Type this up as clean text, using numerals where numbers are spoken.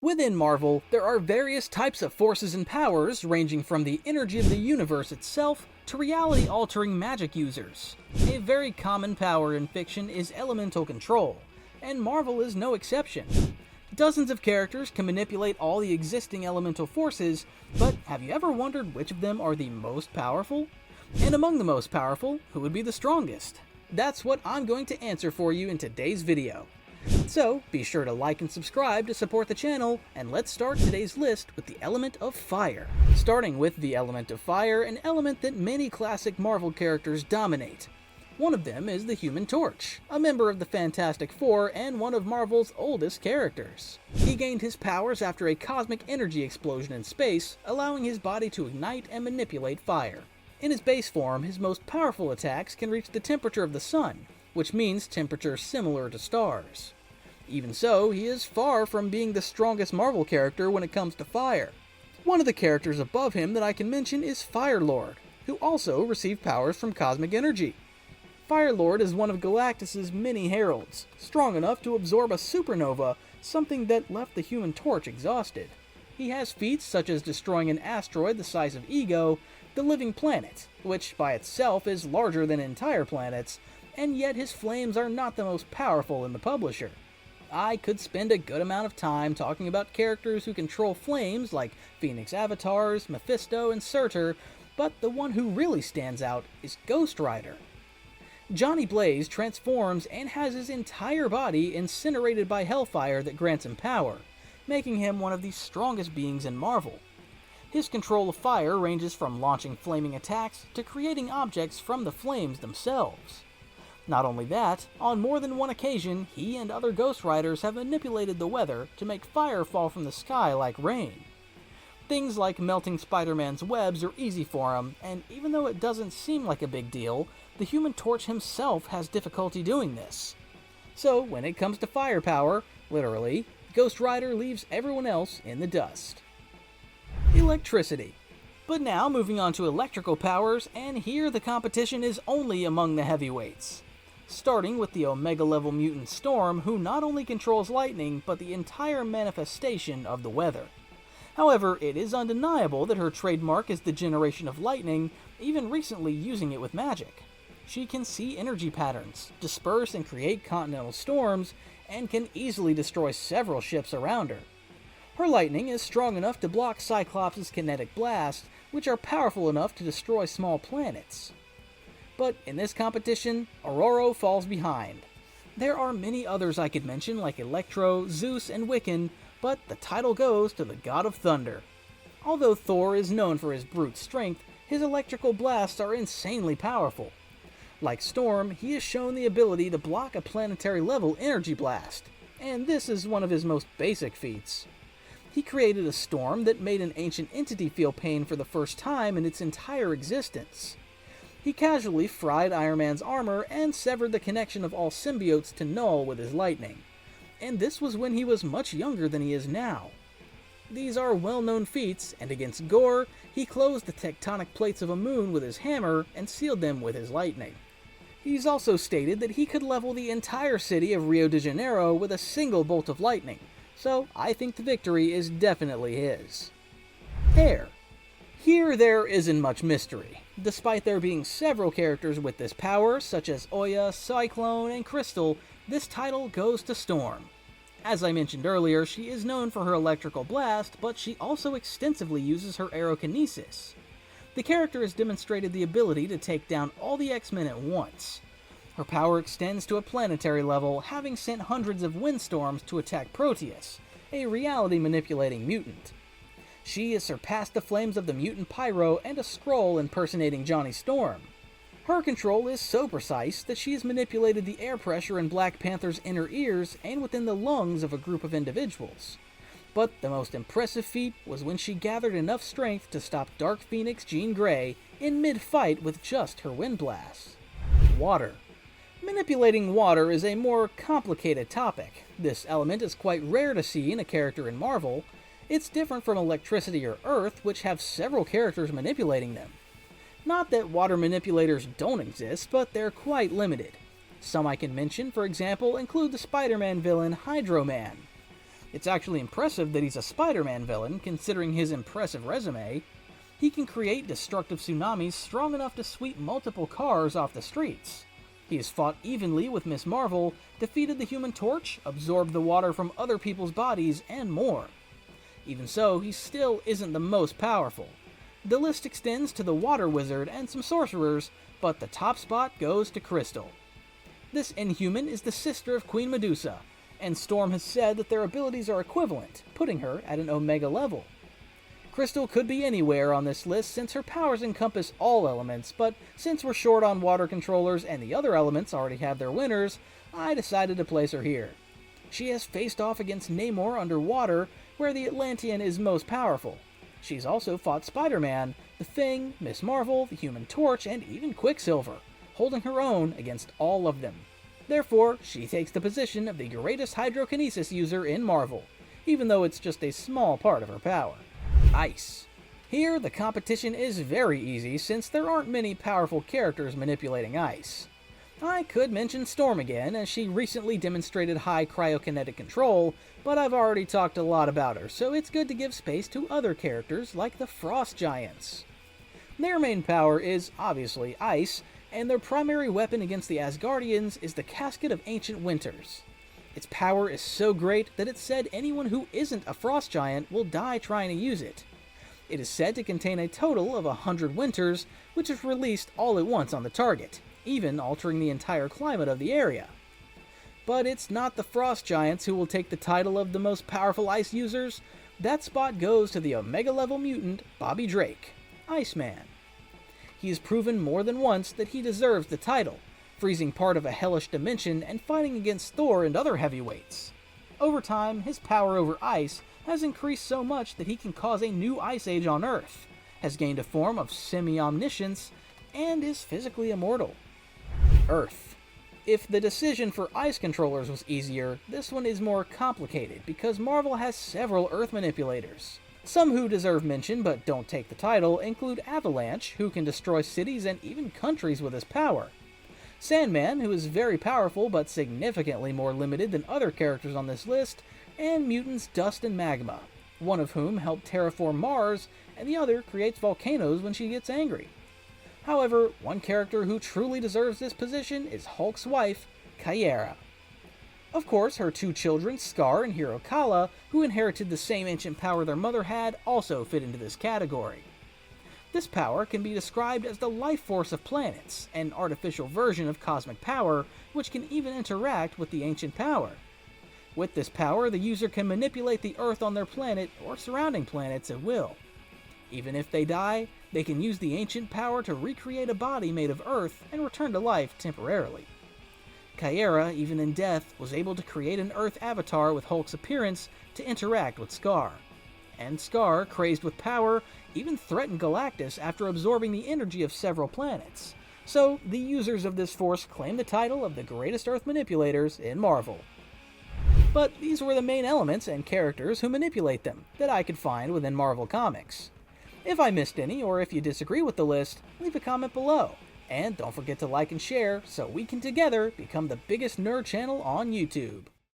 Within Marvel, there are various types of forces and powers, ranging from the energy of the universe itself to reality-altering magic users. A very common power in fiction is elemental control, and Marvel is no exception. Dozens of characters can manipulate all the existing elemental forces, but have you ever wondered which of them are the most powerful? And among the most powerful, who would be the strongest? That's what I'm going to answer for you in today's video. So, be sure to like and subscribe to support the channel, and let's start today's list with the element of fire. Starting with the element of fire, an element that many classic Marvel characters dominate. One of them is the Human Torch, a member of the Fantastic Four and one of Marvel's oldest characters. He gained his powers after a cosmic energy explosion in space, allowing his body to ignite and manipulate fire. In his base form, his most powerful attacks can reach the temperature of the sun, which means temperatures similar to stars. Even so, he is far from being the strongest Marvel character when it comes to fire. One of the characters above him that I can mention is Firelord, who also received powers from cosmic energy. Firelord is one of Galactus' many heralds, strong enough to absorb a supernova, something that left the Human Torch exhausted. He has feats such as destroying an asteroid the size of Ego, the living planet, which by itself is larger than entire planets, and yet his flames are not the most powerful in the publisher. I could spend a good amount of time talking about characters who control flames like Phoenix Avatars, Mephisto, and Surtur, but the one who really stands out is Ghost Rider. Johnny Blaze transforms and has his entire body incinerated by hellfire that grants him power, making him one of the strongest beings in Marvel. His control of fire ranges from launching flaming attacks to creating objects from the flames themselves. Not only that, on more than one occasion, he and other Ghost Riders have manipulated the weather to make fire fall from the sky like rain. Things like melting Spider-Man's webs are easy for him, and even though it doesn't seem like a big deal, the Human Torch himself has difficulty doing this. So, when it comes to firepower, literally, Ghost Rider leaves everyone else in the dust. Electricity. But now, moving on to electrical powers, and here the competition is only among the heavyweights. Starting with the Omega-level mutant Storm, who not only controls lightning, but the entire manifestation of the weather. However, it is undeniable that her trademark is the generation of lightning, even recently using it with magic. She can see energy patterns, disperse and create continental storms, and can easily destroy several ships around her. Her lightning is strong enough to block Cyclops' kinetic blasts, which are powerful enough to destroy small planets. But in this competition, Aurora falls behind. There are many others I could mention like Electro, Zeus, and Wiccan, but the title goes to the God of Thunder. Although Thor is known for his brute strength, his electrical blasts are insanely powerful. Like Storm, he has shown the ability to block a planetary-level energy blast, and this is one of his most basic feats. He created a storm that made an ancient entity feel pain for the first time in its entire existence. He casually fried Iron Man's armor and severed the connection of all symbiotes to Null with his lightning. And this was when he was much younger than he is now. These are well-known feats, and against Gore, he closed the tectonic plates of a moon with his hammer and sealed them with his lightning. He's also stated that he could level the entire city of Rio de Janeiro with a single bolt of lightning, so I think the victory is definitely his. Air. Here there isn't much mystery. Despite there being several characters with this power, such as Oya, Cyclone, and Crystal, this title goes to Storm. As I mentioned earlier, she is known for her electrical blast, but she also extensively uses her Aerokinesis. The character has demonstrated the ability to take down all the X-Men at once. Her power extends to a planetary level, having sent hundreds of windstorms to attack Proteus, a reality-manipulating mutant. She has surpassed the flames of the mutant Pyro and a Skrull impersonating Johnny Storm. Her control is so precise that she has manipulated the air pressure in Black Panther's inner ears and within the lungs of a group of individuals. But the most impressive feat was when she gathered enough strength to stop Dark Phoenix Jean Grey in mid-fight with just her wind blasts. Water. Manipulating water is a more complicated topic. This element is quite rare to see in a character in Marvel. It's different from electricity or earth, which have several characters manipulating them. Not that water manipulators don't exist, but they're quite limited. Some I can mention, for example, include the Spider-Man villain Hydro-Man. It's actually impressive that he's a Spider-Man villain, considering his impressive resume. He can create destructive tsunamis strong enough to sweep multiple cars off the streets. He has fought evenly with Miss Marvel, defeated the Human Torch, absorbed the water from other people's bodies, and more. Even so, he still isn't the most powerful. The list extends to the Water Wizard and some sorcerers, but the top spot goes to Crystal. This Inhuman is the sister of Queen Medusa, and Storm has said that their abilities are equivalent, putting her at an Omega level. Crystal could be anywhere on this list since her powers encompass all elements, but since we're short on water controllers and the other elements already have their winners, I decided to place her here. She has faced off against Namor underwater, where the Atlantean is most powerful. She's also fought Spider-Man, the Thing, Miss Marvel, the Human Torch, and even Quicksilver, holding her own against all of them. Therefore, she takes the position of the greatest Hydrokinesis user in Marvel, even though it's just a small part of her power. Ice. Here, the competition is very easy since there aren't many powerful characters manipulating ice. I could mention Storm again, as she recently demonstrated high cryokinetic control, but I've already talked a lot about her, so it's good to give space to other characters like the Frost Giants. Their main power is obviously ice, and their primary weapon against the Asgardians is the Casket of Ancient Winters. Its power is so great that it's said anyone who isn't a Frost Giant will die trying to use it. It is said to contain a total of 100 winters, which is released all at once on the target, even altering the entire climate of the area. But it's not the Frost Giants who will take the title of the most powerful ice users. That spot goes to the Omega level mutant Bobby Drake, Iceman. He has proven more than once that he deserves the title, freezing part of a hellish dimension and fighting against Thor and other heavyweights. Over time, his power over ice has increased so much that he can cause a new ice age on Earth, has gained a form of semi-omniscience, and is physically immortal. Earth. If the decision for ice controllers was easier, this one is more complicated because Marvel has several Earth manipulators. Some who deserve mention but don't take the title include Avalanche, who can destroy cities and even countries with his power. Sandman, who is very powerful but significantly more limited than other characters on this list, and mutants Dust and Magma, one of whom helped terraform Mars and the other creates volcanoes when she gets angry. However, one character who truly deserves this position is Hulk's wife, Kyera. Of course, her two children, Scar and Hero Kala, who inherited the same ancient power their mother had, also fit into this category. This power can be described as the life force of planets, an artificial version of cosmic power, which can even interact with the ancient power. With this power, the user can manipulate the Earth on their planet or surrounding planets at will. Even if they die, they can use the ancient power to recreate a body made of Earth and return to life temporarily. Kyera, even in death, was able to create an Earth avatar with Hulk's appearance to interact with Scar. And Scar, crazed with power, even threatened Galactus after absorbing the energy of several planets. So, the users of this force claim the title of the greatest Earth manipulators in Marvel. But these were the main elements and characters who manipulate them that I could find within Marvel Comics. If I missed any, or if you disagree with the list, leave a comment below. And don't forget to like and share so we can together become the biggest nerd channel on YouTube.